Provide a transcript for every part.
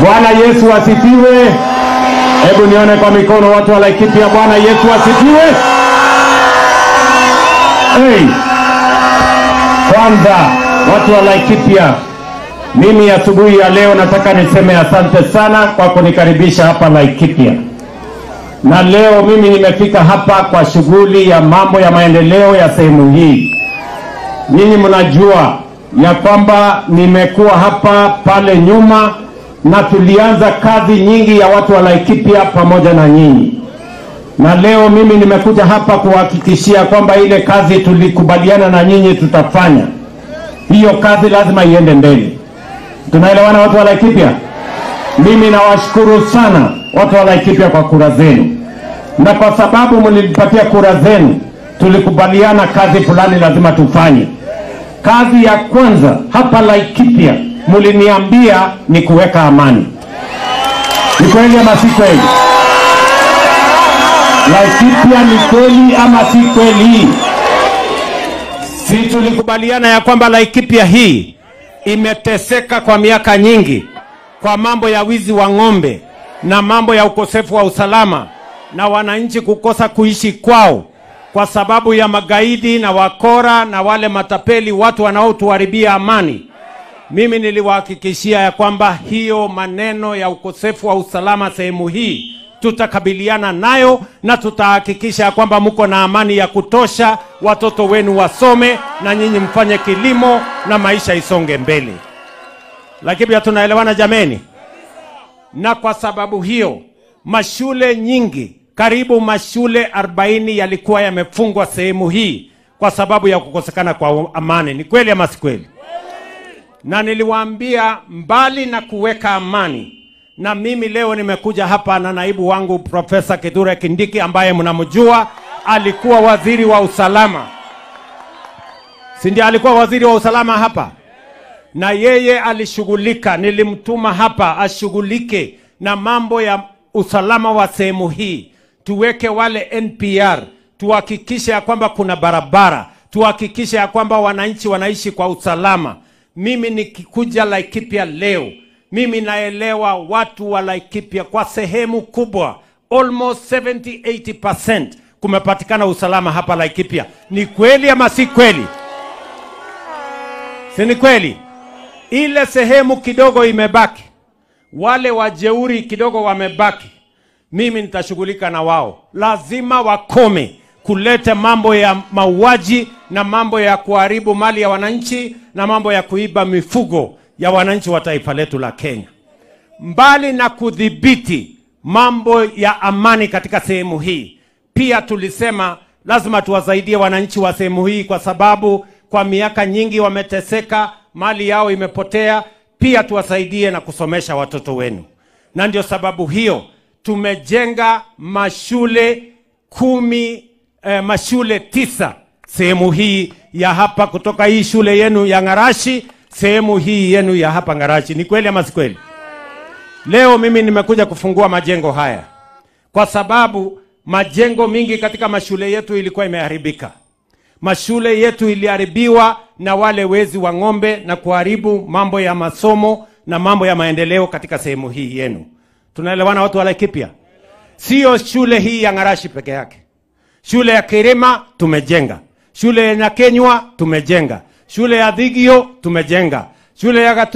Bwana Yesu asifiwe. Hebu nione kwa mikono watu wa Laikipia. Bwana Yesu asifiwe. Hey. Kwanza watu wa Laikipia, mimi asubuhi ya leo nataka niseme asante sana kwa kunikaribisha hapa Laikipia. Na leo mimi nimefika hapa kwa shughuli ya mambo ya maendeleo ya sehemu hii. Nyinyi mnajua ya kwamba nimekuwa hapa pale nyuma na tulianza kazi nyingi ya watu wa Laikipia pamoja na nyinyi. Na leo mimi nimekuja hapa kuhakikishia kwamba ile kazi tulikubaliana na nyinyi tutafanya. Hiyo kazi lazima iende mbele. Tunaelewana watu wa Laikipia? Mimi nawashukuru sana watu wa Laikipia kwa kura zenu. Na kwa sababu mlinipatia kura zenu, tulikubaliana kazi fulani lazima tufanye. Kazi ya kwanza hapa Laikipia mliniambia ni kuweka amani. Ni kweli ama si kweli? Laikipia ni kweli ama si kweli? Si tulikubaliana ya kwamba Laikipia hii imeteseka kwa miaka nyingi kwa mambo ya wizi wa ng'ombe na mambo ya ukosefu wa usalama na wananchi kukosa kuishi kwao kwa sababu ya magaidi na wakora na wale matapeli, watu wanaotuharibia amani. Mimi niliwahakikishia ya kwamba hiyo maneno ya ukosefu wa usalama sehemu hii tutakabiliana nayo na tutahakikisha kwamba mko na amani ya kutosha, watoto wenu wasome na nyinyi mfanye kilimo na maisha isonge mbele. Lakini pia tunaelewana jameni? Na kwa sababu hiyo mashule nyingi, karibu mashule 40 yalikuwa yamefungwa sehemu hii kwa sababu ya kukosekana kwa amani. Ni kweli ama si kweli? Na niliwaambia mbali na kuweka amani, na mimi leo nimekuja hapa na naibu wangu Profesa Kithure Kindiki ambaye mnamjua, alikuwa waziri wa usalama. Si ndiye alikuwa waziri wa usalama hapa? Na yeye alishughulika, nilimtuma hapa ashughulike na mambo ya usalama wa sehemu hii. Tuweke wale NPR, tuhakikishe ya kwamba kuna barabara, tuhakikishe ya kwamba wananchi wanaishi kwa usalama. Mimi nikikuja Laikipia leo, mimi naelewa watu wa Laikipia kwa sehemu kubwa, almost 70-80% kumepatikana usalama hapa Laikipia. Ni kweli ama si kweli? Si ni kweli? Ile sehemu kidogo imebaki, wale wajeuri kidogo wamebaki, mimi nitashughulika na wao. Lazima wakome kuleta mambo ya mauaji na mambo ya kuharibu mali ya wananchi na mambo ya kuiba mifugo ya wananchi wa taifa letu la Kenya. Mbali na kudhibiti mambo ya amani katika sehemu hii, pia tulisema lazima tuwasaidie wananchi wa sehemu hii kwa sababu kwa miaka nyingi wameteseka, mali yao imepotea. Pia tuwasaidie na kusomesha watoto wenu. Na ndio sababu hiyo tumejenga mashule 9 sehemu hii ya hapa, kutoka hii shule yenu ya Ngarashi, sehemu hii yenu ya hapa Ngarashi. Ni kweli ama si kweli? Leo mimi nimekuja kufungua majengo haya kwa sababu majengo mingi katika mashule yetu ilikuwa imeharibika. Mashule yetu iliharibiwa na wale wezi wa ng'ombe na kuharibu mambo ya masomo na mambo ya maendeleo katika sehemu hii yenu. Tunaelewana watu wa Laikipia? Sio shule hii ya Ngarashi peke yake. Shule ya Kirima tumejenga. Shule ya Nyakenywa tumejenga. Shule ya Thigio tumejenga. Shule ya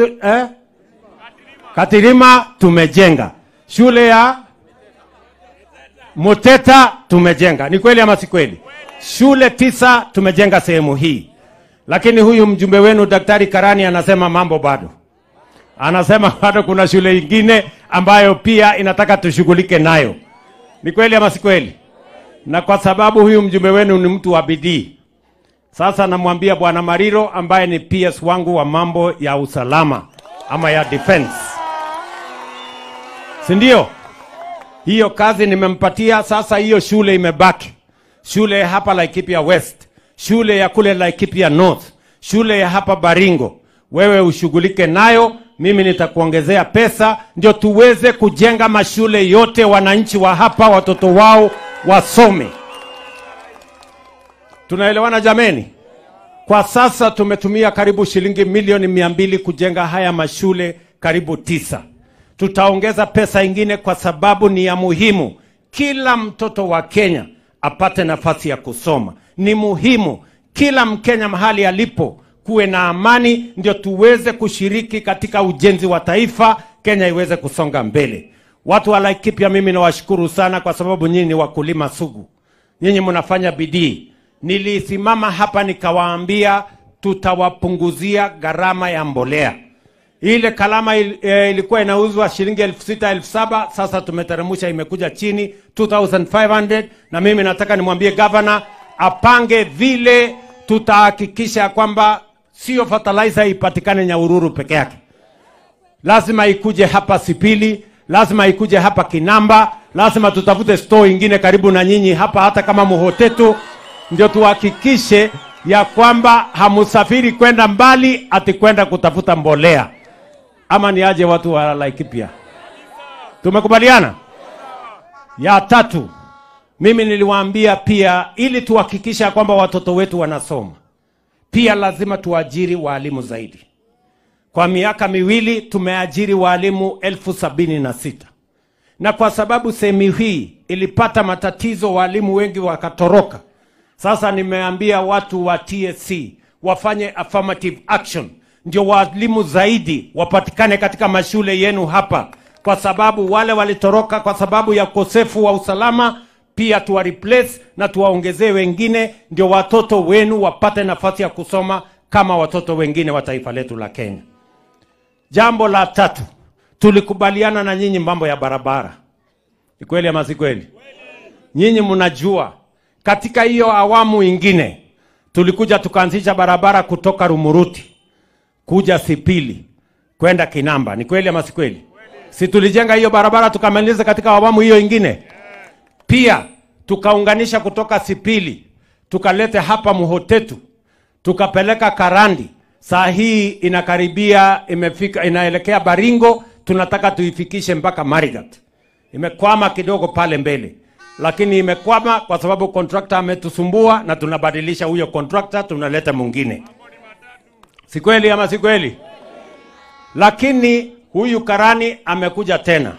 Katirima tumejenga. Shule ya Muteta tumejenga. Ni kweli ama si kweli? Shule 9 tumejenga sehemu hii. Lakini huyu mjumbe wenu Daktari Karani anasema mambo bado. Anasema bado kuna shule nyingine ambayo pia inataka tushughulike nayo. Ni kweli ama si kweli? Na kwa sababu huyu mjumbe wenu ni mtu wa bidii, sasa namwambia Bwana Mariro ambaye ni PS wangu wa mambo ya usalama ama ya defense, si ndio? Hiyo kazi nimempatia. Sasa hiyo shule imebaki. Shule hapa Laikipia West, shule ya kule Laikipia North, shule ya hapa Baringo. Wewe ushughulike nayo, mimi nitakuongezea pesa ndio tuweze kujenga mashule yote, wananchi wa hapa watoto wao wasome. Tunaelewana jameni? Kwa sasa tumetumia karibu shilingi milioni 200 kujenga haya mashule karibu 9. Tutaongeza pesa ingine kwa sababu ni ya muhimu. Kila mtoto wa Kenya apate nafasi ya kusoma. Ni muhimu kila Mkenya mahali alipo kuwe na amani, ndio tuweze kushiriki katika ujenzi wa taifa, Kenya iweze kusonga mbele. Watu wa Laikipia, mimi nawashukuru sana kwa sababu nyinyi ni wakulima sugu. Nyinyi mnafanya bidii. Nilisimama hapa nikawaambia tutawapunguzia gharama ya mbolea. Ile kalama ilikuwa inauzwa shilingi 6,000 7,000, sasa tumeteremsha imekuja chini 2,500, na mimi nataka nimwambie governor apange vile tutahakikisha kwamba sio fertilizer ipatikane Nyahururu peke yake. Lazima ikuje hapa Sipili, lazima ikuje hapa Kinamba, lazima tutafute store ingine karibu na nyinyi hapa, hata kama Muhotetu, ndio tuhakikishe ya kwamba hamusafiri kwenda mbali ati kwenda kutafuta mbolea. Ama ni aje watu wa Laikipia? Tumekubaliana? Ya tatu, mimi niliwaambia pia ili tuhakikisha kwamba watoto wetu wanasoma, pia lazima tuajiri walimu zaidi. Kwa miaka miwili tumeajiri walimu 76,000. Na kwa sababu sehemu hii ilipata matatizo, walimu wengi wakatoroka. Sasa nimeambia watu wa TSC wafanye affirmative action, ndio walimu zaidi wapatikane katika mashule yenu hapa, kwa sababu wale walitoroka kwa sababu ya ukosefu wa usalama, pia tuwa replace na tuwaongezee wengine, ndio watoto wenu wapate nafasi ya kusoma kama watoto wengine wa taifa letu la Kenya. Jambo la tatu, tulikubaliana na nyinyi mambo ya barabara. Ni kweli ama si kweli? Nyinyi mnajua katika hiyo awamu ingine tulikuja tukaanzisha barabara kutoka Rumuruti kuja Sipili kwenda Kinamba. Ni kweli ama si kweli? Si tulijenga hiyo barabara tukamaliza katika awamu hiyo ingine? Pia tukaunganisha kutoka Sipili tukalete hapa Muhotetu, tukapeleka Karandi. Saa hii inakaribia imefika, inaelekea Baringo, tunataka tuifikishe mpaka Marigat. Imekwama kidogo pale mbele, lakini imekwama kwa sababu contractor ametusumbua, na tunabadilisha huyo contractor, tunaleta mwingine. Si kweli ama si kweli? Lakini huyu Karani amekuja tena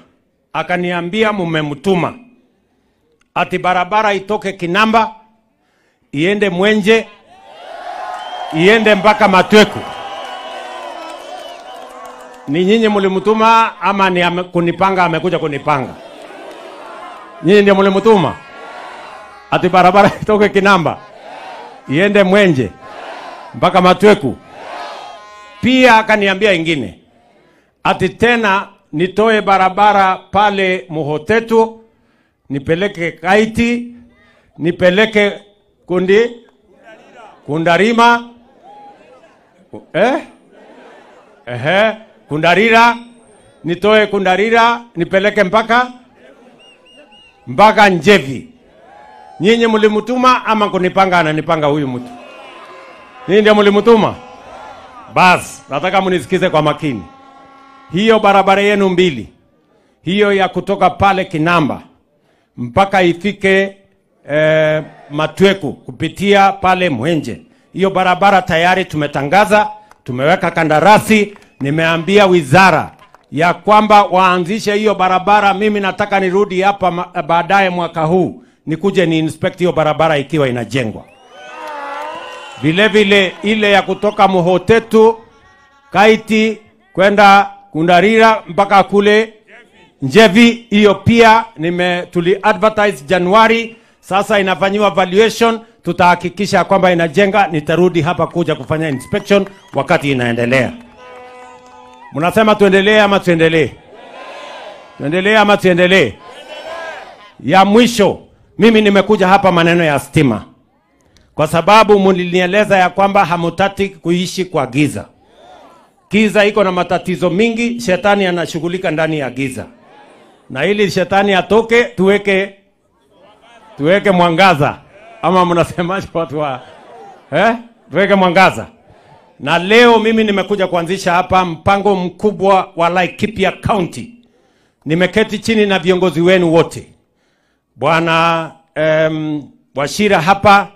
akaniambia mmemtuma ati barabara itoke Kinamba iende Mwenje iende mpaka Matweku. Ni nyinyi mlimtuma ama ni kunipanga? Amekuja kunipanga. Nyinyi ndio mlimtuma ati barabara itoke Kinamba iende Mwenje mpaka Matweku. Pia akaniambia ingine ati tena nitoe barabara pale Muhotetu nipeleke Kaiti, nipeleke Kundarima, Kundarira, nitoe Kundarira nipeleke mpaka Njevi. Nyinyi mlimtuma ama kunipanga? Ananipanga huyu mtu. Nyinyi ndio mlimtuma? Bas, nataka munisikize kwa makini. Hiyo barabara yenu mbili, hiyo ya kutoka pale Kinamba mpaka ifike Matweku kupitia pale Mwenje, hiyo barabara tayari tumetangaza, tumeweka kandarasi. Nimeambia wizara ya kwamba waanzishe hiyo barabara. Mimi nataka nirudi hapa baadaye mwaka huu nikuje ni inspect hiyo barabara ikiwa inajengwa. Vile vile ile ya kutoka Muhotetu Kaiti kwenda Kundarira mpaka kule Njevi, hiyo pia tuli advertise Januari. Sasa inafanyiwa valuation, tutahakikisha kwamba inajenga. Nitarudi hapa kuja kufanya inspection wakati inaendelea. Mnasema tuendelee ama tuendelee? Tuendelee ama tuendelee? Ya mwisho, mimi nimekuja hapa maneno ya stima, kwa sababu mlinieleza ya kwamba hamutaki kuishi kwa giza. Giza iko na matatizo mingi, shetani anashughulika ndani ya giza. Na ili shetani atoke, tuweke mwangaza. Ama mnasemaje watu wa tuweke mwangaza. Na leo mimi nimekuja kuanzisha hapa mpango mkubwa wa Laikipia County. Nimeketi chini na viongozi wenu wote. Bwana Washira hapa,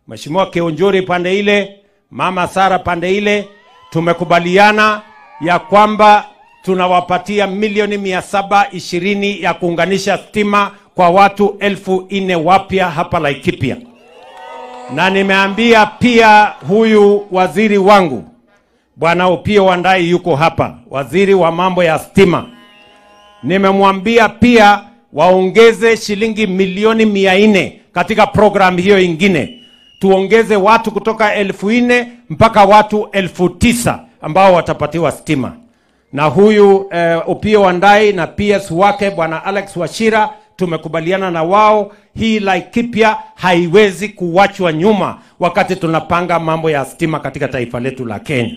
Mheshimiwa Keonjori pande ile, Mama Sara pande ile, tumekubaliana ya kwamba tunawapatia milioni 720 ya kuunganisha stima kwa watu 4,000 wapya hapa Laikipia. Na nimeambia pia huyu waziri wangu Bwana Opiyo Wandayi yuko hapa, waziri wa mambo ya stima. Nimemwambia pia waongeze shilingi milioni 400 katika program hiyo ingine. Tuongeze watu kutoka 4,000 mpaka watu 9,000 ambao watapatiwa stima. Na huyu Opiyo Wandayi na PS wake Bwana Alex Wachira tumekubaliana na wao, hii Laikipia haiwezi kuwachwa nyuma wakati tunapanga mambo ya stima katika taifa letu la Kenya.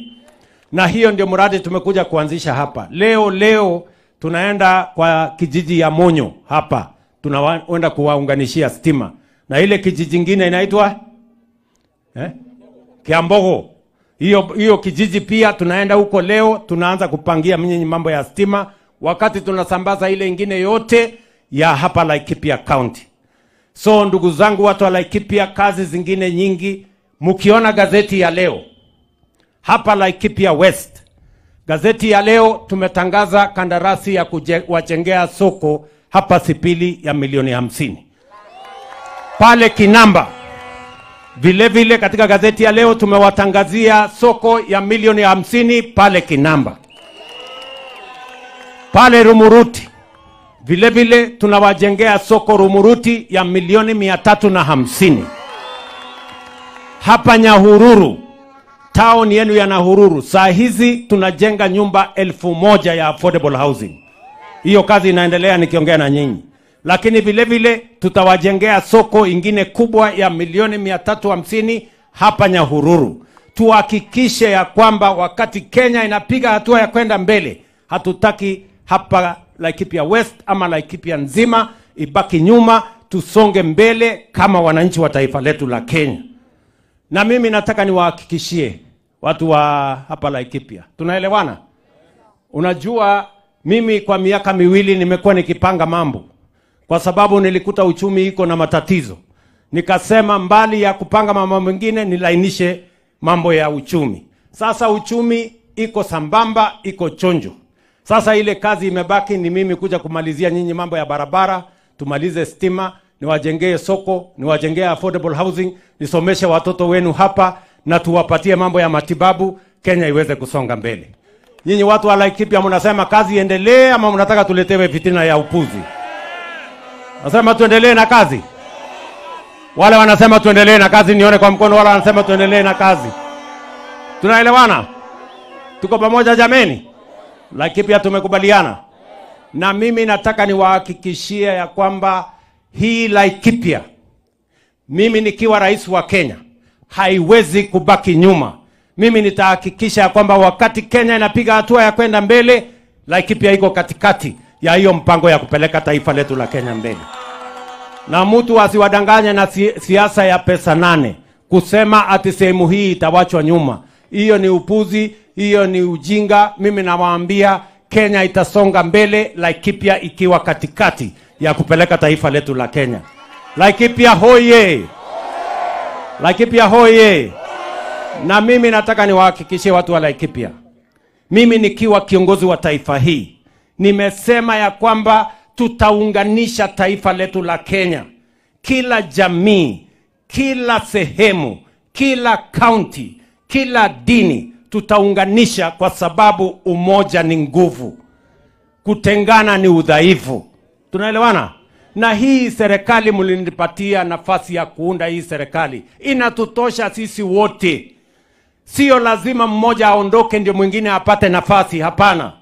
Na hiyo ndio mradi tumekuja kuanzisha hapa. Leo tunaenda kwa kijiji ya Monyo hapa. Tunaenda kuwaunganishia stima. Na ile kijiji kingine inaitwa Kiambogo. Hiyo kijiji pia tunaenda huko leo, tunaanza kupangia mambo ya stima wakati tunasambaza ile ingine yote ya hapa Laikipia County. So ndugu zangu watu wa Laikipia, kazi zingine nyingi. Mkiona gazeti ya leo hapa Laikipia West, gazeti ya leo tumetangaza kandarasi ya kuwajengea soko hapa Sipili ya milioni 50. Pale Kinamba vile katika gazeti ya leo tumewatangazia soko ya milioni 50 pale Kinamba. Pale Rumuruti vile tunawajengea soko Rumuruti ya milioni 350. Hapa Nyahururu, town yenu ya Nyahururu, saa hizi tunajenga nyumba 1,000 ya affordable housing. Hiyo kazi inaendelea nikiongea na nyinyi. Lakini vile tutawajengea soko ingine kubwa ya milioni 350 hapa Nyahururu. Tuhakikishe ya kwamba wakati Kenya inapiga hatua ya kwenda mbele, hatutaki hapa Laikipia West ama Laikipia nzima ibaki nyuma, tusonge mbele kama wananchi wa taifa letu la Kenya. Na mimi nataka niwahakikishie watu wa hapa Laikipia, tunaelewana? Unajua mimi kwa miaka 2 nimekuwa nikipanga mambo, kwa sababu nilikuta uchumi iko na matatizo. Nikasema mbali ya kupanga mambo mengine nilainishe mambo ya uchumi. Sasa uchumi iko sambamba, iko chonjo. Sasa ile kazi imebaki ni mimi kuja kumalizia nyinyi mambo ya barabara, tumalize stima, niwajengee soko, niwajengee affordable housing, nisomeshe watoto wenu hapa na tuwapatie mambo ya matibabu, Kenya iweze kusonga mbele. Nyinyi watu wa Laikipia mnasema kazi iendelee ama mnataka tuletewe fitina ya upuzi? Nasema tuendelee na kazi. Wale wanasema tuendelee na kazi nione kwa mkono, wala wanasema tuendelee na kazi. Tunaelewana? Tuko pamoja jameni? Laikipia tumekubaliana. Na mimi nataka niwahakikishie ya kwamba hii Laikipia, mimi nikiwa rais wa Kenya, haiwezi kubaki nyuma. Mimi nitahakikisha ya kwamba wakati Kenya inapiga hatua ya kwenda mbele, Laikipia iko katikati ya hiyo mpango ya kupeleka taifa letu la Kenya mbele. Na mtu asiwadanganye na siasa ya pesa 8 kusema ati sehemu hii itawachwa nyuma. Hiyo ni upuzi, hiyo ni ujinga. Mimi nawaambia Kenya itasonga mbele, Laikipia ikiwa katikati ya kupeleka taifa letu la Kenya. Laikipia hoye! Laikipia hoye! Na mimi nataka niwahakikishie watu wa Laikipia, mimi nikiwa kiongozi wa taifa hii, nimesema ya kwamba tutaunganisha taifa letu la Kenya. Kila jamii, kila sehemu, kila county, kila dini tutaunganisha, kwa sababu umoja ni nguvu, kutengana ni udhaifu. Tunaelewana? Na hii serikali mlinipatia nafasi ya kuunda hii serikali, inatutosha sisi wote. Sio lazima mmoja aondoke ndio mwingine apate nafasi, hapana.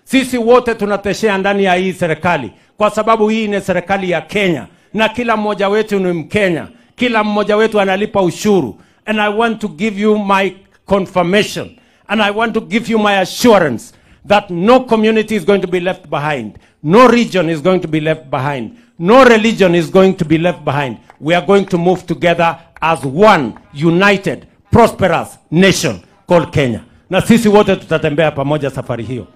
Sisi wote tunateshea ndani ya hii serikali, kwa sababu hii ni serikali ya Kenya na kila mmoja wetu ni Mkenya. Kila mmoja wetu analipa ushuru. And I want to give you my confirmation and I want to give you my assurance that no community is going to be left behind. No region is going to be left behind. No religion is going to be left behind. We are going to move together as one united, prosperous nation called Kenya. Na sisi wote tutatembea pamoja safari hiyo.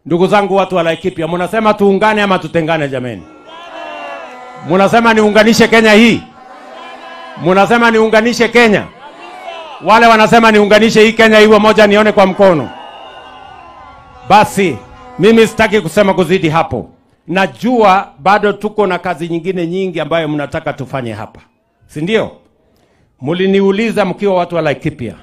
Ndugu zangu watu wa Laikipia, mnasema tuungane ama tutengane jameni? Mnasema niunganishe Kenya hii? Mnasema niunganishe Kenya? Wale wanasema niunganishe hii Kenya iwe moja, nione kwa mkono. Basi Mimi sitaki kusema kuzidi hapo. Najua bado tuko na kazi nyingine nyingi ambayo mnataka tufanye hapa. Si ndio? Muliniuliza mkiwa watu wa Laikipia,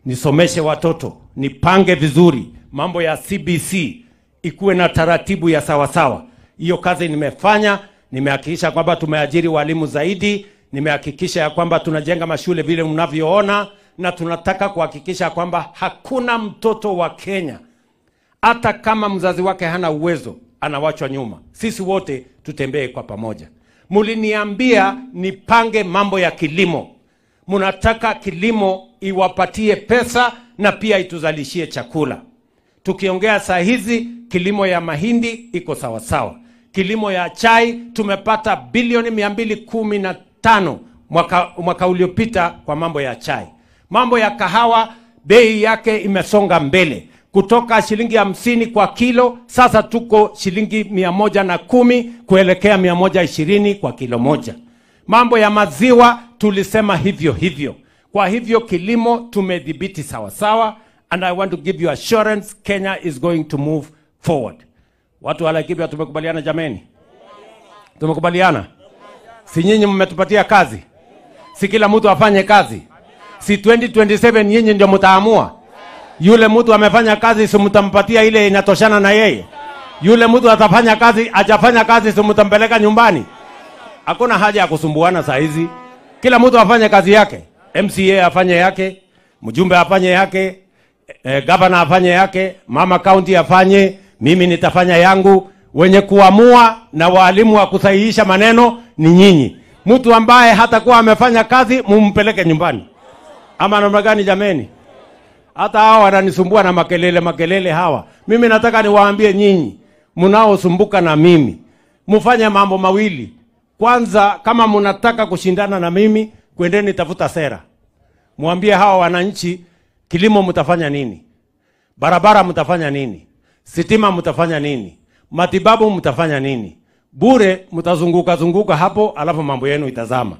nisomeshe watoto, nipange vizuri, mambo ya CBC ikuwe na taratibu ya sawa sawa. Hiyo kazi nimefanya, nimehakikisha kwamba tumeajiri walimu zaidi, nimehakikisha ya kwamba tunajenga mashule vile mnavyoona, na tunataka kuhakikisha kwamba hakuna mtoto wa Kenya hata kama mzazi wake hana uwezo anawachwa nyuma. Sisi wote tutembee kwa pamoja. Muliniambia nipange mambo ya kilimo. Munataka kilimo iwapatie pesa na pia ituzalishie chakula. Tukiongea saa hizi kilimo ya mahindi iko sawa sawa. Kilimo ya chai tumepata bilioni 215 mwaka uliopita kwa mambo ya chai. Mambo ya kahawa bei yake imesonga mbele. Kutoka shilingi 50 kwa kilo, sasa tuko shilingi 110 kuelekea 120 kwa kilo moja. Mambo ya maziwa tulisema hivyo hivyo. Kwa hivyo kilimo tumedhibiti sawa sawa, and I want to give you assurance Kenya is going to move forward. Watu wa Laikipia tumekubaliana jameni? Tumekubaliana? Si nyinyi mmetupatia kazi? Si kila mtu afanye kazi? Si 2027 nyinyi ndio mtaamua? Yule mtu amefanya kazi si mtampatia ile inatoshana na yeye? Yule mtu atafanya kazi, hajafanya kazi si mtampeleka nyumbani? Hakuna haja ya kusumbuana saa hizi. Kila mtu afanye kazi yake. MCA afanye yake, mjumbe afanye yake, governor afanye yake, mama county afanye, mimi nitafanya yangu. Wenye kuamua na walimu wa kusahihisha maneno ni nyinyi. Mtu ambaye hatakuwa amefanya kazi mumpeleke nyumbani. Ama namna gani jameni? Hata hawa wananisumbua na makelele hawa. Mimi nataka niwaambie nyinyi mnaosumbuka na mimi, mfanye mambo mawili. Kwanza, kama mnataka kushindana na mimi, kwendeni tafuta sera. Mwambie hawa wananchi kilimo mtafanya nini? Barabara mtafanya nini? Sitima mtafanya nini? Matibabu mtafanya nini? Bure mtazunguka hapo alafu mambo yenu itazama.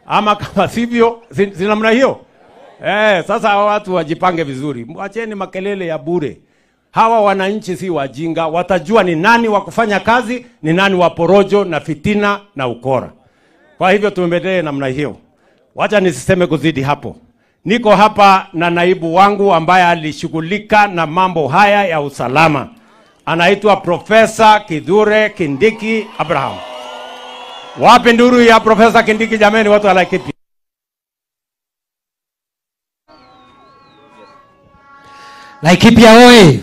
Ama kama sivyo, si namna hiyo? Sasa hawa watu wajipange vizuri. Mwacheni makelele ya bure. Hawa wananchi si wajinga, watajua ni nani wa kufanya kazi, ni nani wa porojo na fitina na ukora. Kwa hivyo tuendelee namna hiyo. Wacha nisiseme kuzidi hapo. Niko hapa na naibu wangu ambaye alishughulika na mambo haya ya usalama. Anaitwa Profesa Kithure Kindiki Abraham. Wapi nduru ya Profesa Kindiki jameni, watu wa Laikipia? Laikipia oye!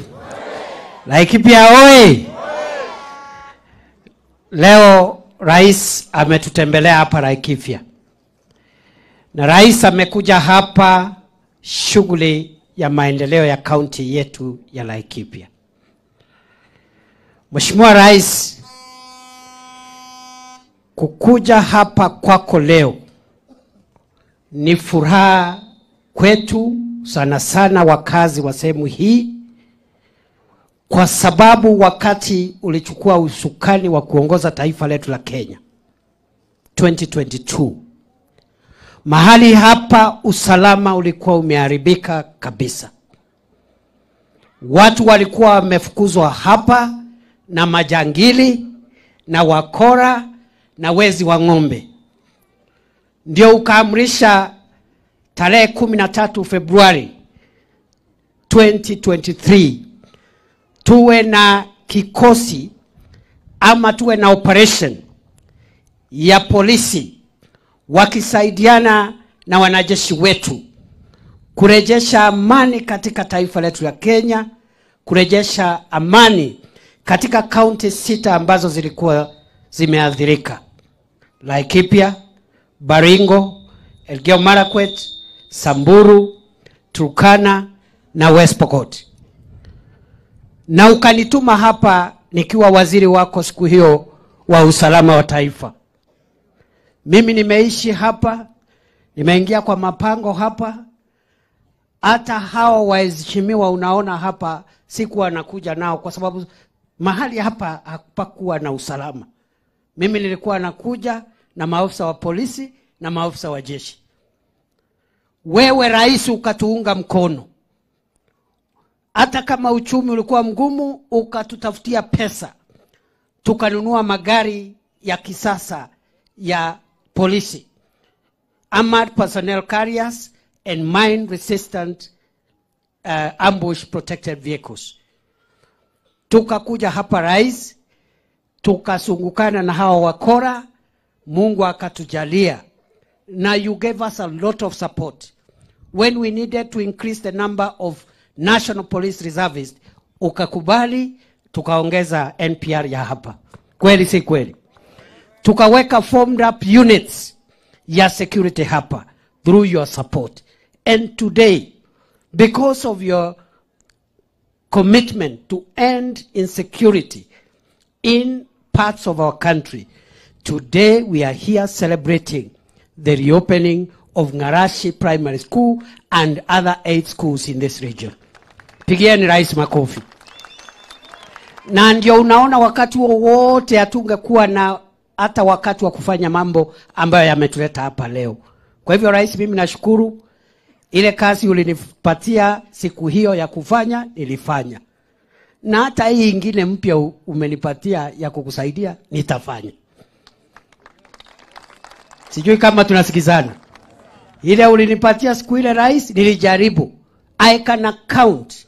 Laikipia oye! Leo rais ametutembelea hapa Laikipia. Na rais amekuja hapa shughuli ya maendeleo ya kaunti yetu ya Laikipia. Mheshimiwa Rais, kukuja hapa kwako leo ni furaha kwetu, sana sana wakazi wa sehemu hii, kwa sababu wakati ulichukua usukani wa kuongoza taifa letu la Kenya 2022, mahali hapa usalama ulikuwa umeharibika kabisa. Watu walikuwa wamefukuzwa hapa na majangili na wakora na wezi wa ng'ombe. Ndio ukaamrisha tarehe 13 Februari 2023 tuwe na kikosi ama tuwe na operation ya polisi wakisaidiana na wanajeshi wetu kurejesha amani katika taifa letu la Kenya, kurejesha amani katika kaunti 6 ambazo zilikuwa zimeathirika: Laikipia, Baringo, Elgeyo Marakwet, Samburu, Turkana na West Pokot. Na ukanituma hapa nikiwa waziri wako siku hiyo wa usalama wa taifa. Mimi nimeishi hapa, nimeingia kwa mapango hapa. Hata hao waheshimiwa unaona hapa sikuwa nakuja nao kwa sababu mahali hapa hapakuwa na usalama. Mimi nilikuwa nakuja na maafisa wa polisi na maafisa wa jeshi. Wewe rais ukatuunga mkono. hata kama uchumi ulikuwa mgumu, ukatutafutia pesa, tukanunua magari ya kisasa ya polisi, armored personnel carriers and mine resistant ambush protected vehicles. Tukakuja hapa rais, tukasungukana na hawa wakora, Mungu akatujalia, na you gave us a lot of support when we needed to increase the number of national police reservists. Ukakubali, tukaongeza NPR ya hapa. Kweli si kweli? Tukaweka formed up units ya security hapa through your support. And today, because of your commitment to end insecurity in parts of our country, today we are here celebrating the reopening of Ngarashi Primary School and other 8 schools in this region. Pigieni rais makofi. Na ndio unaona wakati wote hatungekuwa na hata wakati wa kufanya mambo ambayo yametuleta hapa leo. Kwa hivyo rais, mimi nashukuru ile kazi ulinipatia siku hiyo ya kufanya, nilifanya. Na hata hii ingine mpya umenipatia ya kukusaidia, nitafanya. Sijui kama tunasikizana. Ile ulinipatia siku ile rais, nilijaribu. I can account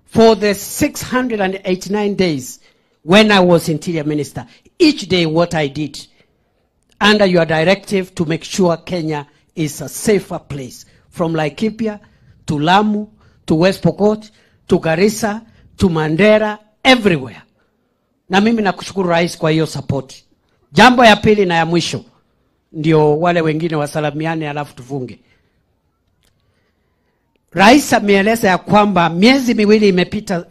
for the 689 days when I was interior minister, each day what I did under your directive to make sure Kenya is a safer place, from Laikipia to Lamu to West Pokot to Garissa to Mandera, everywhere. Na mimi nakushukuru rais kwa hiyo support. Jambo ya pili na ya mwisho, ndio wale wengine wasalamiane alafu tufunge. Rais ameeleza ya kwamba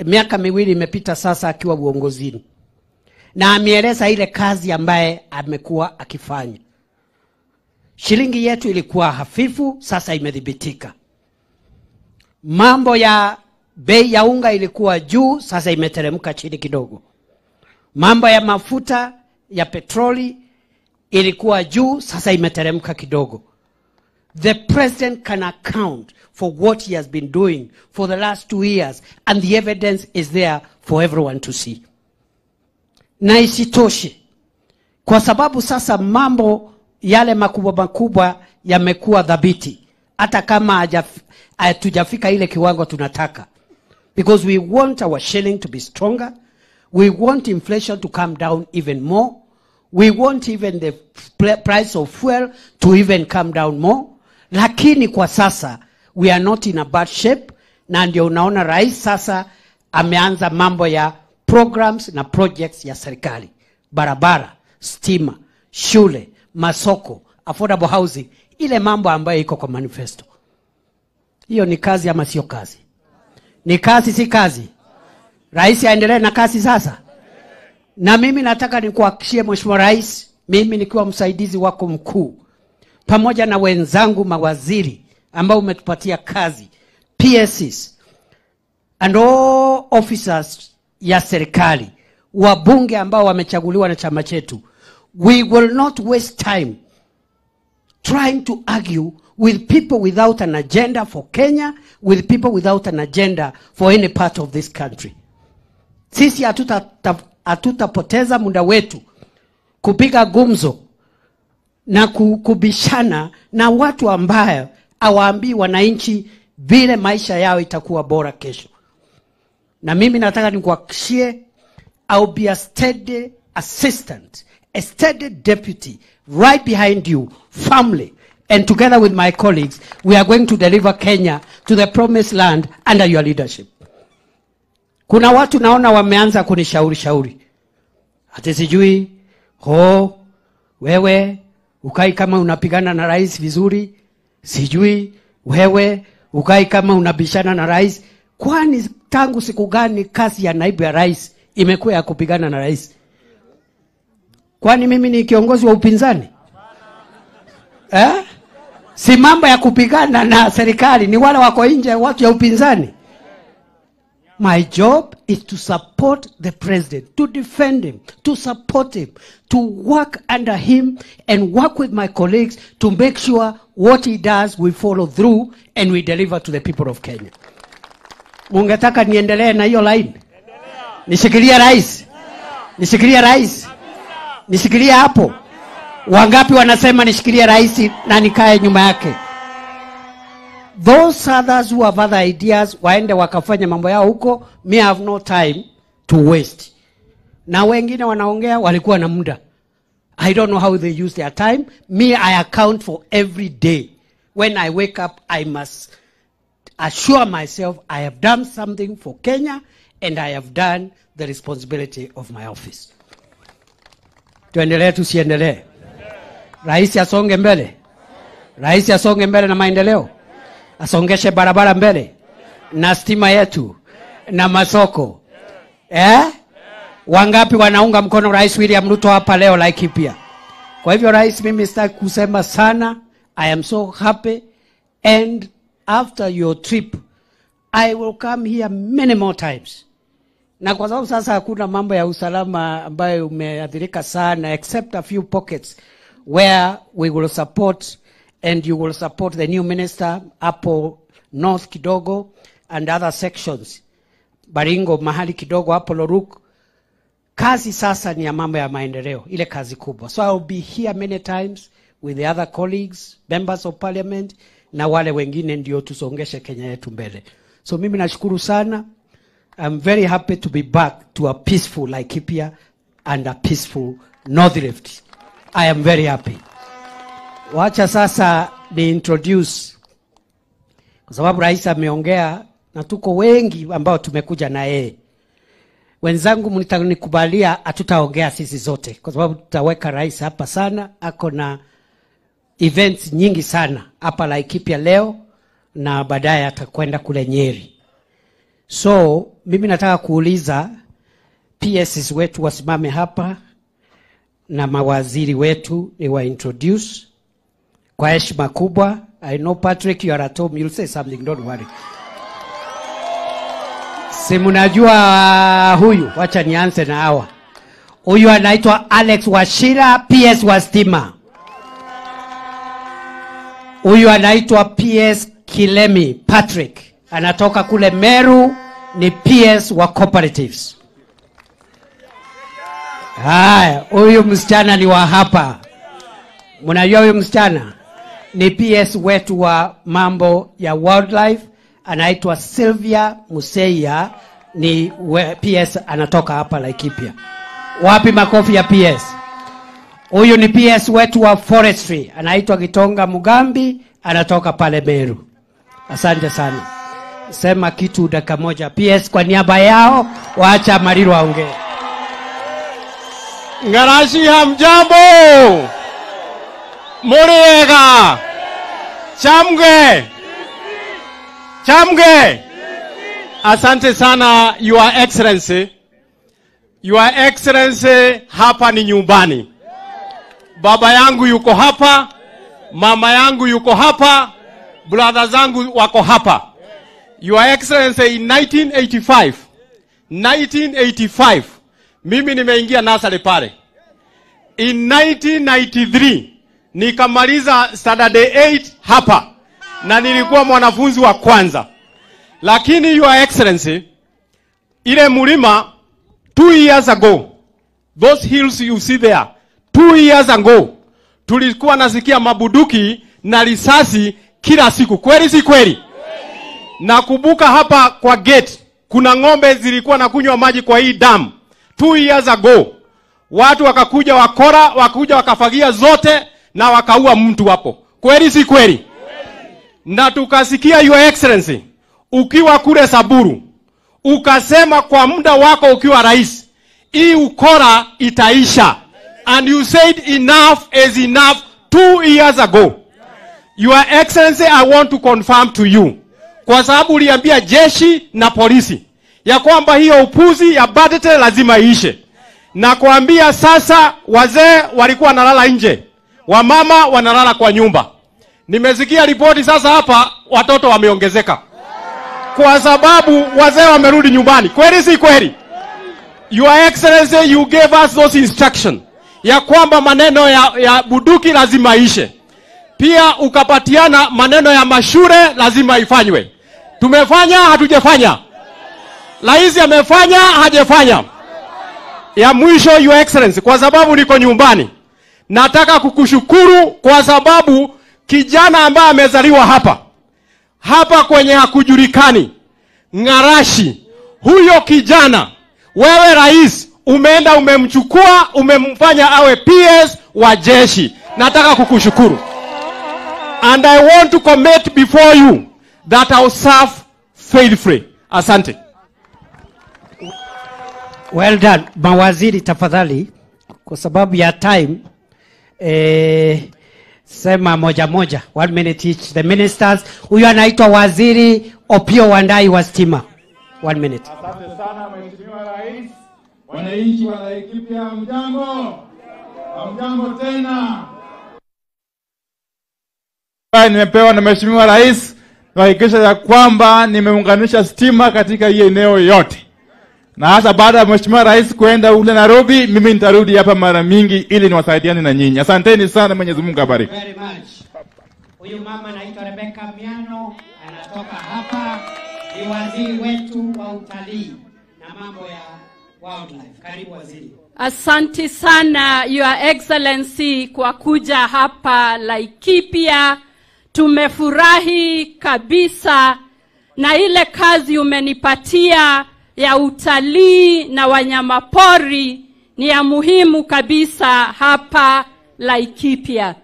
miaka miwili imepita sasa akiwa uongozini. Na ameeleza ile kazi ambaye amekuwa akifanya. Shilingi yetu ilikuwa hafifu, sasa imedhibitika. Mambo ya bei ya unga ilikuwa juu, sasa imeteremka chini kidogo. Mambo ya mafuta ya petroli ilikuwa juu, sasa imeteremka kidogo. The president can account for what he has been doing for the last 2 years, and the evidence is there for everyone to see. Na isitoshe, kwa sababu sasa mambo yale makubwa yamekuwa dhabiti, hata kama hatujafika ile kiwango tunataka. Because we want our shilling to be stronger, we want inflation to come down even more, we want even the price of fuel to even come down more. Lakini kwa sasa we are not in a bad shape, na ndio unaona rais sasa ameanza mambo ya programs na projects ya serikali. Barabara, stima, shule, masoko, affordable housing, ile mambo ambayo iko kwa manifesto. Hiyo ni kazi ama sio kazi? Ni kazi si kazi? Rais aendelee na kazi sasa. Na mimi nataka nikuhakikishie Mheshimiwa Rais, mimi nikiwa msaidizi wako mkuu, pamoja na wenzangu mawaziri ambao umetupatia kazi, PSs and all officers ya serikali, wabunge ambao wamechaguliwa na chama chetu, we will not waste time trying to argue with people without an agenda for Kenya, with people without an agenda for any part of this country. Sisi hatutapoteza muda wetu kupiga gumzo na kubishana na watu ambaye hawaambii wananchi vile maisha yao itakuwa bora kesho. Na mimi nataka nikuhakikishie, I'll be a steady assistant, a steady deputy right behind you, family, and together with my colleagues, we are going to deliver Kenya to the promised land under your leadership. Kuna watu naona wameanza kunishauri. Ati sijui, wewe ukai kama unapigana na rais vizuri, sijui wewe ukai kama unabishana na rais. Kwani tangu siku gani kazi ya naibu ya rais imekuwa ya kupigana na rais? Kwani mimi ni kiongozi wa upinzani? Si mambo ya kupigana na serikali, ni wale wako nje, watu ya upinzani. My job is to support the president, to defend him, to support him, to work under him and work with my colleagues to make sure what he does we follow through and we deliver to the people of Kenya. Mungetaka niendelee na hiyo line? Nishikilie rais? Nishikilie rais? Nishikilie hapo? Wangapi wanasema nishikilie rais na nikae nyuma yake? Those others who have other ideas, waende wakafanya mambo yao huko. Me have no time to waste. Na wengine wanaongea walikuwa na muda. I don't know how they use their time. Me, I account for every day. When I wake up, I must assure myself I have done something for Kenya and I have done the responsibility of my office. Tuendelee tusiendelee? Rais asonge mbele. Rais asonge mbele na maendeleo. Asongeshe barabara mbele na stima yetu na masoko. Wangapi wanaunga mkono Rais William Ruto hapa leo Laikipia? Kwa hivyo rais, mimi sitaki kusema sana. I am so happy, and after your trip I will come here many more times. Na kwa sababu sasa hakuna mambo ya usalama ambayo umeathirika sana, except a few pockets where we will support, and you will support the new minister hapo north kidogo and other sections, Baringo mahali kidogo hapo Loruk. Kazi sasa ni ya mambo ya maendeleo, ile kazi kubwa. So I will be here many times with the other colleagues, members of parliament, na wale wengine ndio tusongeshe Kenya yetu mbele. So mimi nashukuru sana. I'm very happy to be back to a peaceful Laikipia and a peaceful North Rift. I am very happy. Wacha sasa ni introduce, kwa sababu rais ameongea na tuko wengi ambao tumekuja na yeye. Wenzangu mnikubalia hatutaongea sisi zote, kwa sababu tutaweka rais hapa sana. Ako na events nyingi sana hapa Laikipia leo na baadaye atakwenda kule Nyeri. So mimi nataka kuuliza PSs wetu wasimame hapa na mawaziri wetu ni wa introduce kwa heshima kubwa. I know Patrick, you are at home, you'll say something, don't worry. Si mnajua huyu, wacha nianze na hawa. Huyu anaitwa Alex Wachira, PS wa stima. Huyu anaitwa PS Kilemi Patrick, anatoka kule Meru, ni PS wa cooperatives. Haya, huyu msichana ni wa hapa. Mnajua huyu msichana ni PS wetu wa mambo ya wildlife, anaitwa Sylvia Museia, ni PS anatoka hapa Laikipia. Wapi makofi ya PS? Huyu ni PS wetu wa forestry, anaitwa Gitonga Mugambi, anatoka pale Meru. Asante sana. Sema kitu dakika moja PS kwa niaba yao, waacha Mariro aongee. Ngarashi hamjambo. Muriega. Chamge. Chamge. Asante sana Your Excellency. Your Excellency, hapa ni nyumbani. Baba yangu yuko hapa, mama yangu yuko hapa, brother zangu wako hapa. Your Excellency, in 1985 mimi nimeingia nursery pale. In 1993 nikamaliza standard 8 hapa na nilikuwa mwanafunzi wa kwanza. Lakini Your Excellency, ile mulima 2 years ago, those hills you see there, 2 years ago tulikuwa nasikia mabuduki na risasi kila siku. Kweli si kweli? Nakumbuka hapa kwa gate kuna ng'ombe zilikuwa nakunywa maji kwa hii dam 2 years ago. Watu wakakuja wakora, wakakuja wakafagia zote na wakaua mtu hapo. Kweli si kweli? Na tukasikia Your Excellency ukiwa kule Saburu ukasema kwa muda wako ukiwa rais hii ukora itaisha, and you said enough is enough 2 years ago. Your Excellency, I want to confirm to you, kwa sababu uliambia jeshi na polisi ya kwamba hiyo upuzi ya budget lazima iishe, na kuambia sasa wazee walikuwa wanalala nje, wamama wanalala kwa nyumba. Nimesikia ripoti sasa hapa watoto wameongezeka kwa sababu wazee wamerudi nyumbani. Kweli si kweli? Your Excellency, you gave us those instruction ya kwamba maneno ya buduki lazima ishe. Pia ukapatiana maneno ya mashule lazima ifanywe. Tumefanya hatujafanya? Rais amefanya hajafanya? Ya mwisho, Your Excellency, kwa sababu niko nyumbani, nataka kukushukuru kwa sababu kijana ambaye amezaliwa hapa kwenye hakujulikani, Ngarashi, huyo kijana wewe rais umeenda umemchukua, umemfanya awe PS wa jeshi. Nataka kukushukuru. And I want to commit before you that I will serve faithfully. Asante. Well done. Mawaziri tafadhali, kwa sababu ya time, sema moja moja. 1 minute each. The ministers. Huyu anaitwa Waziri Opiyo Wandayi wa stima. 1 minute. Asante sana Mheshimiwa Rais. Wananchi wa Laikipia, mjambo? Mjambo tena. Nimepewa na Mheshimiwa Rais kuhakikisha ya kwamba nimeunganisha stima katika hii eneo yote. Na hasa baada ya Mheshimiwa Rais kwenda ule Nairobi, mimi nitarudi hapa mara mingi ili niwasaidiane na nyinyi. Asanteni sana, Mwenyezi Mungu abariki. Very much. Huyu mama anaitwa Rebecca Miano, anatoka hapa, ni waziri wetu wa utalii na mambo ya wildlife. Karibu waziri. Asante sana Your Excellency kwa kuja hapa Laikipia. Tumefurahi kabisa na ile kazi umenipatia ya utalii na wanyamapori, ni ya muhimu kabisa hapa Laikipia.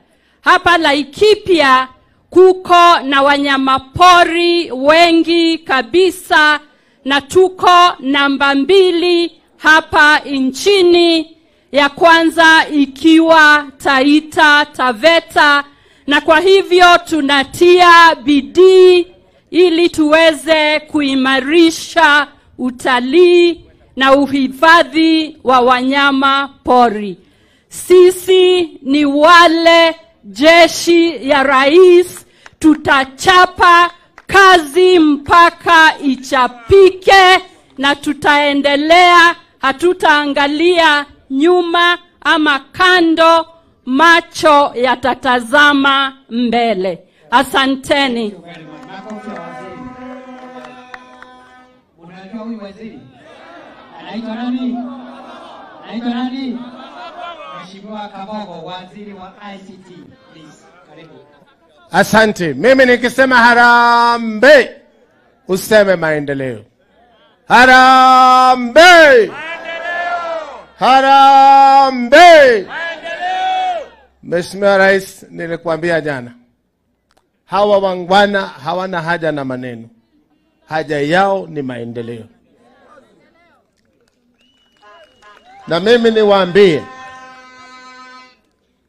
Hapa Laikipia kuko na wanyamapori wengi kabisa, na tuko namba 2 hapa nchini, ya kwanza ikiwa Taita Taveta, na kwa hivyo tunatia bidii ili tuweze kuimarisha utalii na uhifadhi wa wanyama pori. Sisi ni wale jeshi ya rais, tutachapa kazi mpaka ichapike, na tutaendelea, hatutaangalia nyuma ama kando, macho yatatazama mbele. Asanteni. Unajua huyu waziri anaitwa nani? Anaitwa nani? Mheshimiwa Kabogo, waziri wa ICT. Please, karibu. Asante. Mimi nikisema harambe, useme maendeleo. Harambe! Maendeleo! Harambe! Maendeleo! Mheshimiwa Rais, nilikwambia jana, hawa wangwana hawana haja na maneno. Haja yao ni maendeleo. Na mimi niwaambie,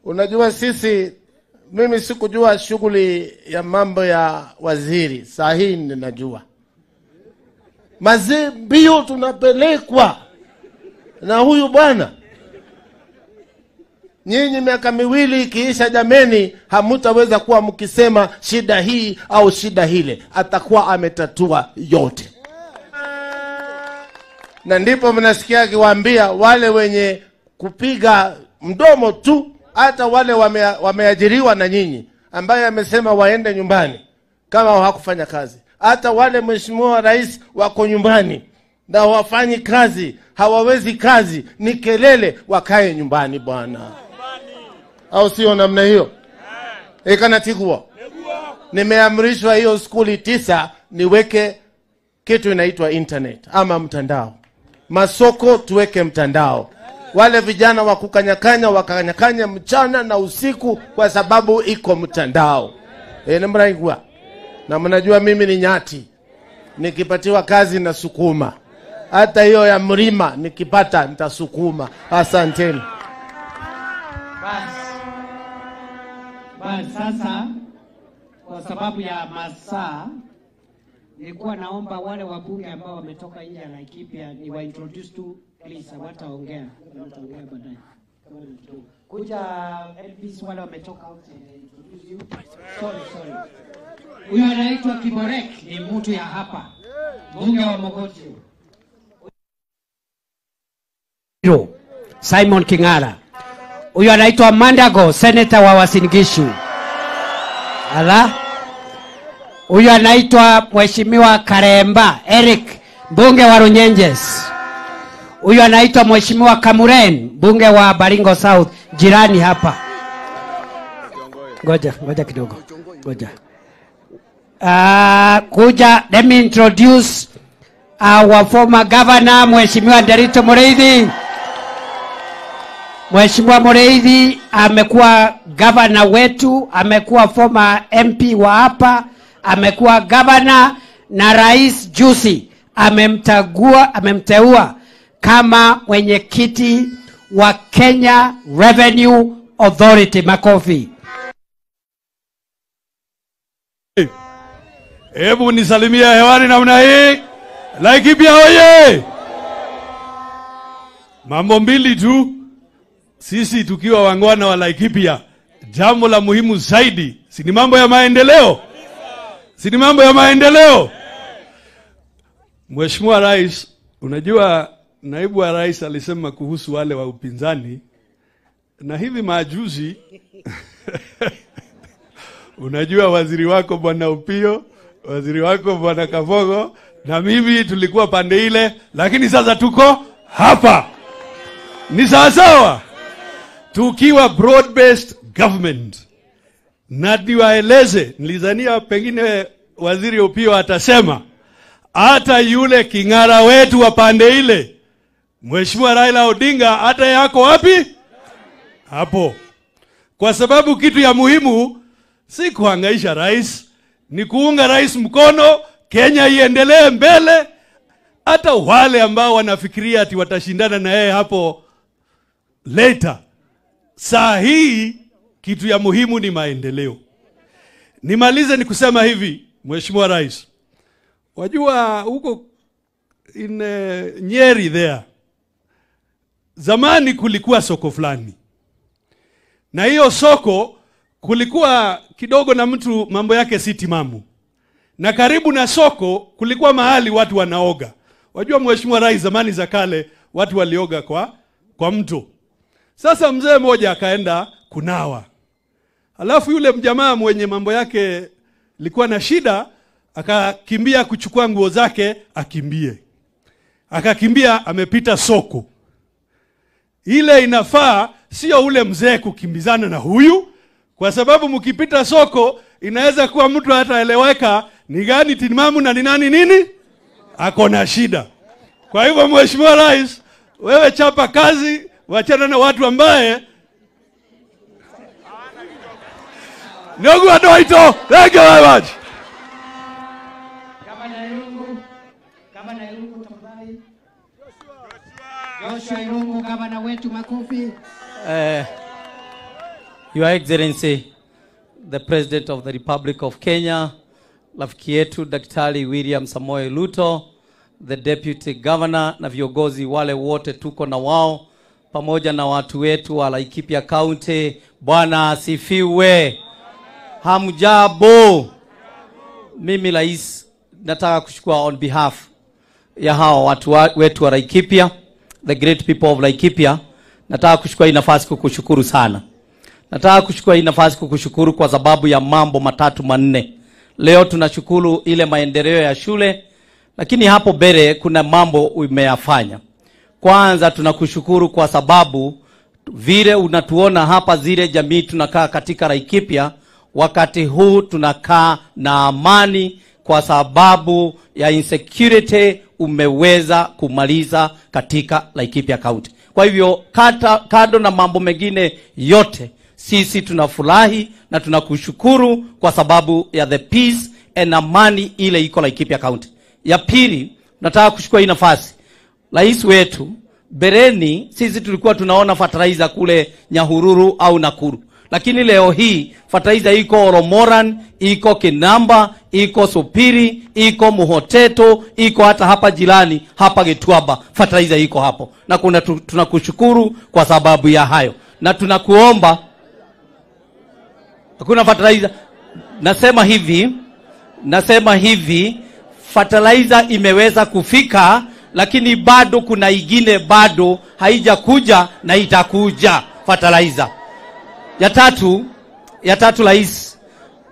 unajua mimi sikujua shughuli ya mambo ya waziri. Saa hii ninajua. Mbio tunapelekwa na huyu bwana. Nyinyi miaka 2 ikiisha, jameni, hamutaweza kuwa mkisema shida hii au shida hile. Atakuwa ametatua yote. Na ndipo mnasikia akiwaambia wale wenye kupiga mdomo tu, hata wale wameajiriwa na nyinyi, ambaye amesema waende nyumbani kama hawakufanya kazi. Hata wale Mheshimiwa Rais wako nyumbani na wafanyi kazi, hawawezi kazi, ni kelele, wakae nyumbani bwana. Au sio namna hiyo? Ikanatigwa. Nimeamrishwa hiyo skuli 9 niweke kitu inaitwa internet ama mtandao. Masoko tuweke mtandao. Wale vijana wakukanyakanya wakanyakanya mchana na usiku kwa sababu iko mtandao. Mnaigwa. Na mnajua mimi ni nyati. Nikipatiwa kazi na sukuma. Hata hiyo ya mlima nikipata nitasukuma. Asanteni. Basi sasa, kwa sababu ya masaa, nilikuwa naomba wale wabunge ambao wametoka nje ya Laikipia ni wa introduce tu, please. Wataongea baadaye. Kuja MPs wale wametoka introduce you. Sorry. Huyu anaitwa Kiborek, ni mtu ya hapa, bunge wa Mogotio. Simon Kingara. Huyu anaitwa Mandago, senator wa Uasin Gishu. Huyu anaitwa Mheshimiwa Karemba Eric, mbunge wa Runyenjes. Huyu anaitwa Mheshimiwa Kamuren, mbunge wa Baringo South, jirani hapa. Ngoja kidogo. Kuja, let me introduce our former governor, Mheshimiwa Nderitu Mureithi. Mheshimiwa Mureithi amekuwa governor wetu, amekuwa former MP wa hapa, amekuwa governor, na rais juzi amemteua kama mwenyekiti wa Kenya Revenue Authority. Makofi. Hebu nisalimia hewani namna hii. Laikipia oye! Mambo mbili tu. Sisi tukiwa wangwana wa Laikipia, jambo la muhimu zaidi si ni mambo ya maendeleo. Si ni mambo ya maendeleo. Mheshimiwa Rais, unajua naibu wa rais alisema kuhusu wale wa upinzani, na hivi majuzi unajua waziri wako Bwana Upio, waziri wako Bwana Kabogo, na mimi tulikuwa pande ile, lakini sasa tuko hapa. Ni sawa tukiwa broad based government. Na niwaeleze, nilizania pengine waziri Upio atasema hata yule kingara wetu wa pande ile, Mheshimiwa Raila Odinga, hata yako wapi? Hapo. Kwa sababu kitu ya muhimu si kuhangaisha rais, ni kuunga rais mkono, Kenya iendelee mbele. Hata wale ambao wanafikiria ati watashindana na yeye hapo later, saa hii kitu ya muhimu ni maendeleo. Nimalize ni kusema hivi, Mheshimiwa Rais, wajua huko in Nyeri there, zamani kulikuwa soko fulani, na hiyo soko kulikuwa kidogo na mtu mambo yake si timamu, na karibu na soko kulikuwa mahali watu wanaoga. Wajua Mheshimiwa Rais, zamani za kale watu walioga kwa mto. Sasa mzee mmoja akaenda kunawa, alafu yule mjamaa mwenye mambo yake likuwa na shida akakimbia kuchukua nguo zake akimbie. Akakimbia amepita soko. Ile inafaa sio ule mzee kukimbizana na huyu, kwa sababu mkipita soko inaweza kuwa mtu hataeleweka ni gani timamu na ni nani nini ako na shida. Kwa hivyo Mheshimiwa Rais, wewe chapa kazi, wachana na watu ambaye Nyogu Adoito. Thank you very much. Gavana Irungu tafadhali. Joshua Irungu, gavana wetu, makofi. Your Excellency, the President of the Republic of Kenya, rafiki yetu Daktari William Samoei Ruto, the Deputy Governor, na viongozi wale wote tuko na wao, pamoja na watu wetu wa Laikipia County, Bwana asifiwe. Hamjambo. Mimi rais nataka kushukuru on behalf ya hao watu wetu wa Laikipia, the great people of Laikipia. Nataka kuchukua hii nafasi kukushukuru sana. Nataka kuchukua hii nafasi kukushukuru kwa sababu ya mambo matatu manne. Leo tunashukuru ile maendeleo ya shule, lakini hapo mbele kuna mambo umeyafanya. Kwanza tunakushukuru kwa sababu vile unatuona hapa, zile jamii tunakaa katika Laikipia, wakati huu tunakaa na amani kwa sababu ya insecurity umeweza kumaliza katika Laikipia County. Kwa hivyo kado na mambo mengine yote, sisi tunafurahi na tunakushukuru kwa sababu ya the peace and amani ile iko Laikipia County. Ya pili, nataka kuchukua hii nafasi, rais wetu, bereni sisi tulikuwa tunaona fertilizer kule Nyahururu au Nakuru, lakini leo hii fertilizer iko Oromoran, iko Kinamba, iko Supiri, iko Muhoteto, iko hata hapa jirani hapa Gituaba, fertilizer iko hapo. Na tunakushukuru kwa sababu ya hayo, na tunakuomba hakuna fertilizer. Nasema hivi fertilizer imeweza kufika, lakini bado kuna ingine bado haijakuja na itakuja fertilizer. Ya tatu rais,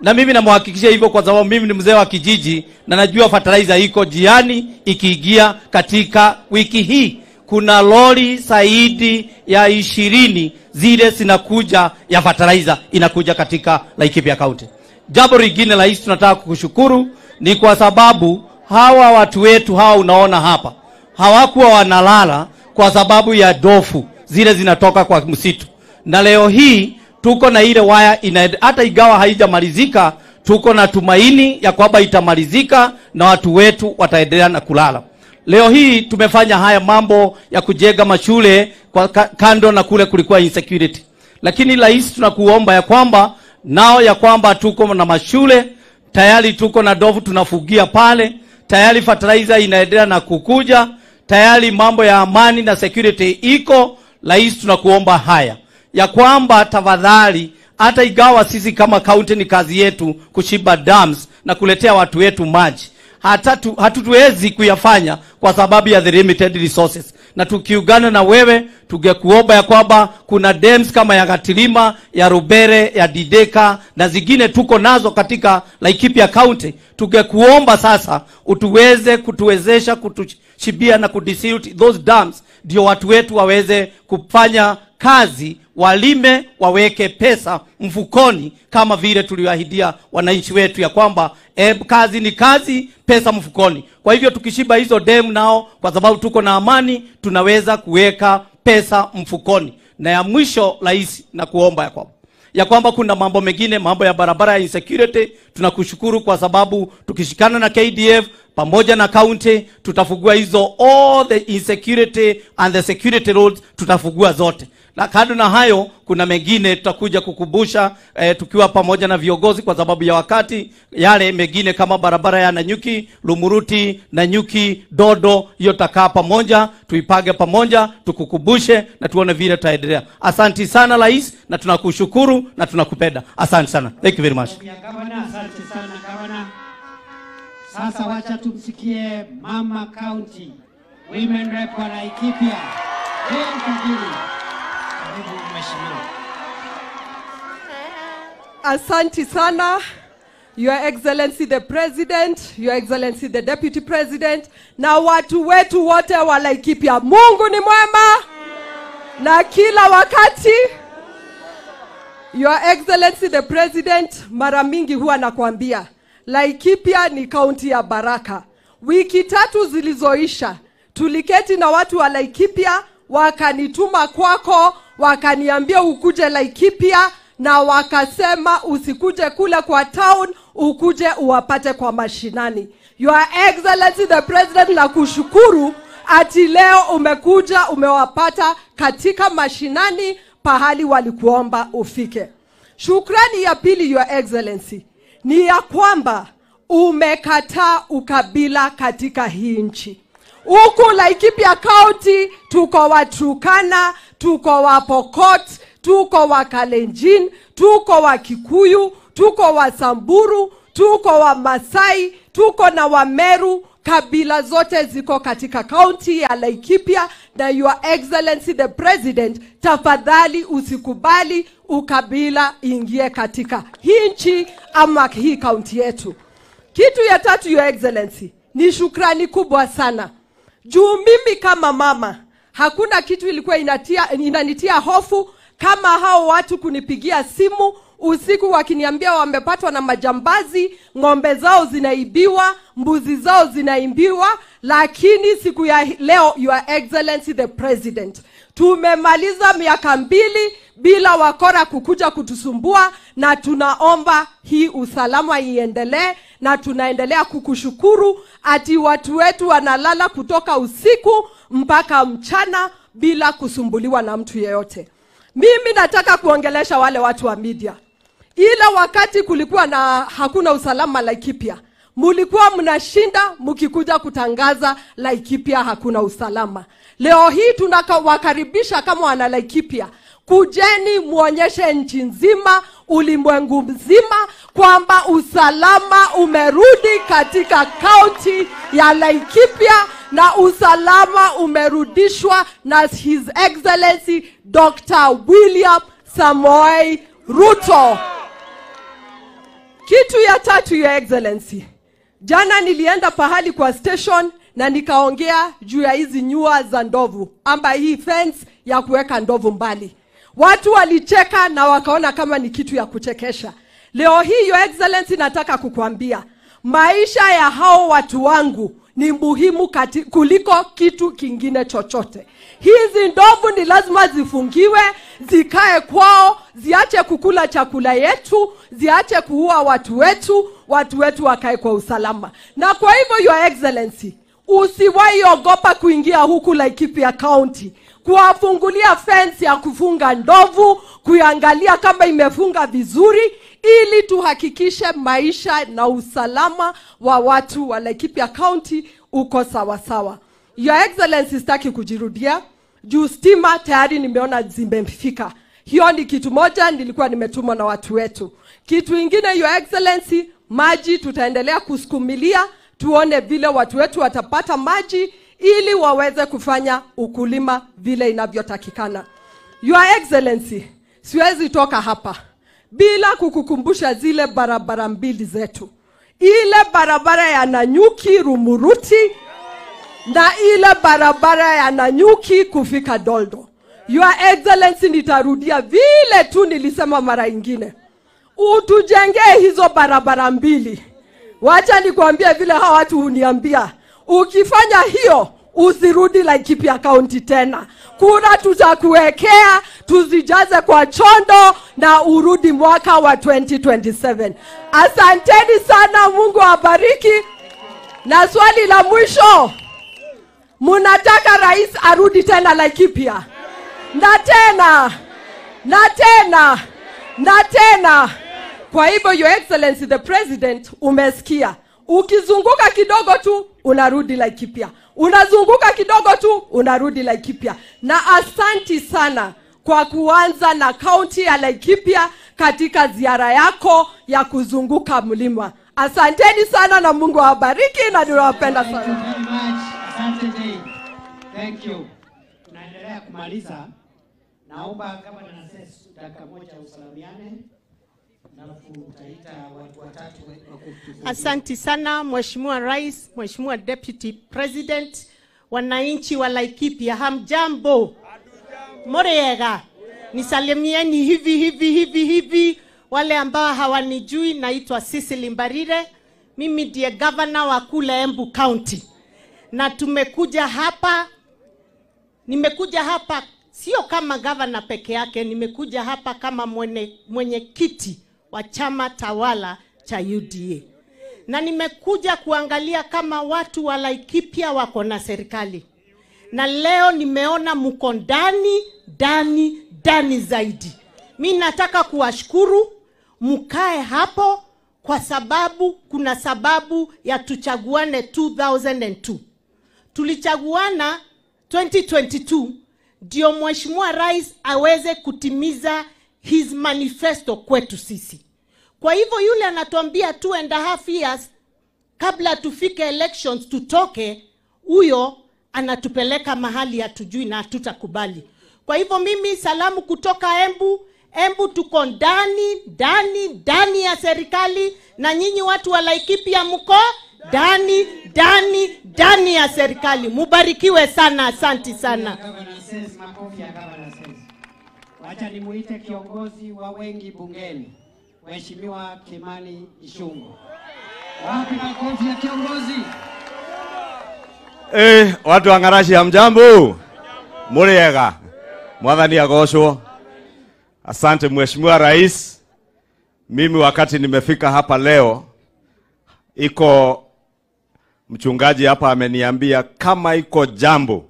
Na mimi namhakikishia hivyo kwa sababu mimi ni mzee wa kijiji na najua fertilizer iko jiani ikiingia katika wiki hii. Kuna lori zaidi ya 20 zile zinakuja ya fertilizer inakuja katika Laikipia County. Jambo lingine rais tunataka kukushukuru ni kwa sababu hawa watu wetu hawa unaona hapa hawakuwa wanalala kwa sababu ya dofu zile zinatoka kwa msitu. Na leo hii tuko na ile waya hata igawa haijamalizika, tuko na tumaini ya kwamba itamalizika na watu wetu wataendelea na kulala. Leo hii tumefanya haya mambo ya kujenga mashule kwa kando na kule kulikuwa insecurity. Lakini rais tunakuomba ya kwamba nao ya kwamba tuko na mashule, tayari tuko na dofu tunafugia pale, tayari fertilizer inaendelea na kukuja, tayari mambo ya amani na security iko. Rais tunakuomba haya ya kwamba tafadhali, hata igawa sisi kama county ni kazi yetu kushiba dams na kuletea watu wetu maji, hatutuwezi kuyafanya kwa sababu ya the limited resources. Na tukiungana na wewe tungekuomba ya kwamba kuna dams kama ya Gatilima, ya Rubere, ya Dideka na zingine tuko nazo katika Laikipia County. Tungekuomba sasa utuweze kutuwezesha kutushibia na kudistribute those dams, ndio watu wetu waweze kufanya kazi, walime, waweke pesa mfukoni kama vile tuliwahidia wananchi wetu ya kwamba kazi ni kazi, pesa mfukoni. Kwa hivyo tukishiba hizo dam nao, kwa sababu tuko na amani, tunaweza kuweka pesa mfukoni. Na ya mwisho rais na kuomba ya kwamba kuna mambo mengine, mambo ya barabara ya insecurity, tunakushukuru kwa sababu tukishikana na KDF pamoja na county tutafungua hizo all the insecurity and the security roads, tutafungua zote. Na kando na hayo kuna mengine tutakuja kukumbusha tukiwa pamoja na viongozi kwa sababu ya wakati. Yale mengine kama barabara ya Nanyuki, Lumuruti, Nanyuki, Dodo, hiyo takaa pamoja, tuipage pamoja, tukukumbushe na tuone vile tutaendelea. Asante sana rais, na tunakushukuru na tunakupenda. Asante sana. Thank you very much. Asante sana gavana. Sasa wacha tumsikie Mama County Women Rep wa Laikipia. Asante sana, Your Excellency the President, Your Excellency the Deputy President, na watu wetu wote wa Laikipia. Mungu ni mwema na kila wakati. Your Excellency the President, mara mingi huwa nakwambia Laikipia ni kaunti ya baraka. Wiki 3 zilizoisha tuliketi na watu wa Laikipia, wakanituma kwako, wakaniambia ukuje Laikipia, na wakasema usikuje kule kwa town, ukuje uwapate kwa mashinani. Your Excellency the President, na kushukuru ati leo umekuja umewapata katika mashinani pahali walikuomba ufike. Shukrani ya pili, Your Excellency, ni ya kwamba umekataa ukabila katika hii nchi. Huku Laikipia County tuko wa Turkana, tuko wa Pokot, tuko wa Kalenjin, tuko wa Kikuyu, tuko wa Samburu, tuko wa Masai, tuko na wa Meru. Kabila zote ziko katika county ya Laikipia. Na Your Excellency the President, tafadhali usikubali ukabila ingie katika hii nchi ama hii county yetu. Kitu ya tatu, Your Excellency, ni shukrani kubwa sana. Juu mimi kama mama, hakuna kitu ilikuwa inanitia hofu kama hao watu kunipigia simu usiku wakiniambia wamepatwa na majambazi, ng'ombe zao zinaibiwa, mbuzi zao zinaibiwa. Lakini siku ya leo, Your Excellency the President, tumemaliza miaka 2 bila wakora kukuja kutusumbua, na tunaomba hii usalama iendelee, na tunaendelea kukushukuru ati watu wetu wanalala kutoka usiku mpaka mchana bila kusumbuliwa na mtu yeyote. Mimi nataka kuongelesha wale watu wa media. Ila wakati kulikuwa na hakuna usalama Laikipia, mulikuwa mnashinda mkikuja kutangaza Laikipia hakuna usalama. Leo hii tunawakaribisha kama wana Laikipia, kujeni muonyeshe nchi nzima, ulimwengu mzima kwamba usalama umerudi katika kaunti ya Laikipia, na usalama umerudishwa na His Excellency Dr. William Samoei Ruto. Kitu ya tatu, Your Excellency, jana nilienda pahali kwa station na nikaongea juu ya hizi nyua za ndovu, amba hii fence ya kuweka ndovu mbali. Watu walicheka na wakaona kama ni kitu ya kuchekesha. Leo hii, Your Excellency, nataka kukuambia maisha ya hao watu wangu ni muhimu kuliko kitu kingine chochote. Hizi ndovu ni lazima zifungiwe, zikae kwao, ziache kukula chakula yetu, ziache kuua watu wetu wakae kwa usalama. Na kwa hivyo, Your Excellency, usiwahi ogopa kuingia huku Laikipia County, kuwafungulia fence ya kufunga ndovu, kuangalia kama imefunga vizuri, ili tuhakikishe maisha na usalama wa watu wa Laikipia County uko sawa sawa. Your Excellency, sitaki kujirudia, juu stima tayari nimeona zimefika. Hiyo ni kitu moja nilikuwa nimetumwa na watu wetu. Kitu ingine, Your Excellency, maji tutaendelea kusukumilia, tuone vile watu wetu watapata maji ili waweze kufanya ukulima vile inavyotakikana. Your Excellency, siwezi toka hapa bila kukukumbusha zile barabara mbili zetu. Ile barabara ya Nanyuki Rumuruti na ile barabara ya Nanyuki kufika Doldo. Your Excellency, nitarudia vile tu nilisema mara ingine. Utujengee hizo barabara mbili. Wacha nikwambie vile hawa watu huniambia, ukifanya hiyo usirudi Laikipia County tena. Kura tutakuwekea, tuzijaze kwa chondo na urudi mwaka wa 2027. Asanteni sana, Mungu awabariki. Na swali la mwisho, munataka rais arudi tena Laikipia? Na tena, na tena, na tena. Kwa hivyo, Your Excellency the President, umesikia. Ukizunguka kidogo tu unarudi Laikipia, unazunguka kidogo tu unarudi Laikipia. Na asanti sana kwa kuanza na kaunti ya Laikipia katika ziara yako ya kuzunguka mlima. Asanteni sana na Mungu awabariki na tunawapenda sana. Thank you very much. Asante Jane. Thank you. Tunaendelea kumaliza. Naomba kama nanases dakika moja usalamiane. Asante sana Mheshimiwa Rais, Mheshimiwa Deputy President, wananchi wa Laikipia, hamjambo? Moriega. Nisalimieni hivi. Wale ambao hawanijui, naitwa Cecily Mbarire. Mimi ndiye governor wa kule Embu County. Na nimekuja hapa sio kama governor peke yake, nimekuja hapa kama mwenye kiti wa chama tawala cha UDA. Na nimekuja kuangalia kama watu wa Laikipia wako na serikali. Na leo nimeona mko ndani zaidi. Mimi nataka kuwashukuru, mkae hapo kwa sababu kuna sababu ya tuchaguane 2002. Tulichaguana 2022 ndio Mheshimiwa Rais aweze kutimiza his manifesto kwetu sisi. Kwa hivyo yule anatuambia 2.5 years kabla tufike elections tutoke, huyo anatupeleka mahali hatujui na hatutakubali. Kwa hivyo mimi salamu kutoka Embu tuko ndani ya serikali, na nyinyi watu wa Laikipia mko ndani ya serikali. Mubarikiwe sana, asante sana. Wacha nimuite kiongozi wa wengi bungeni, Mheshimiwa Kimani Ichung'wah. Wapi makofi ya kiongozi? Watu wa Ngarashi hamjambo? Muriega. Mwathani agocwo. Asante Mheshimiwa Rais. Mimi wakati nimefika hapa leo, iko mchungaji hapa ameniambia kama iko jambo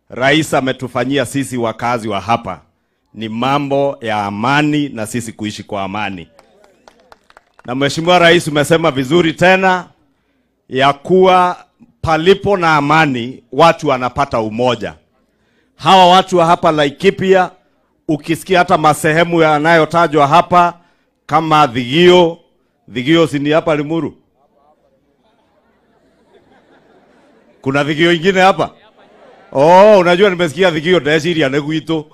Rais ametufanyia sisi wakazi wa hapa ni mambo ya amani na sisi kuishi kwa amani. Na Mheshimiwa Rais umesema vizuri tena ya kuwa palipo na amani watu wanapata umoja. Hawa watu wa hapa Laikipia, ukisikia hata masehemu yanayotajwa hapa kama Thigio si ni hapa Limuru? Kuna Thigio ingine hapa? Oh, unajua nimesikia Thigio Desiria Neguito.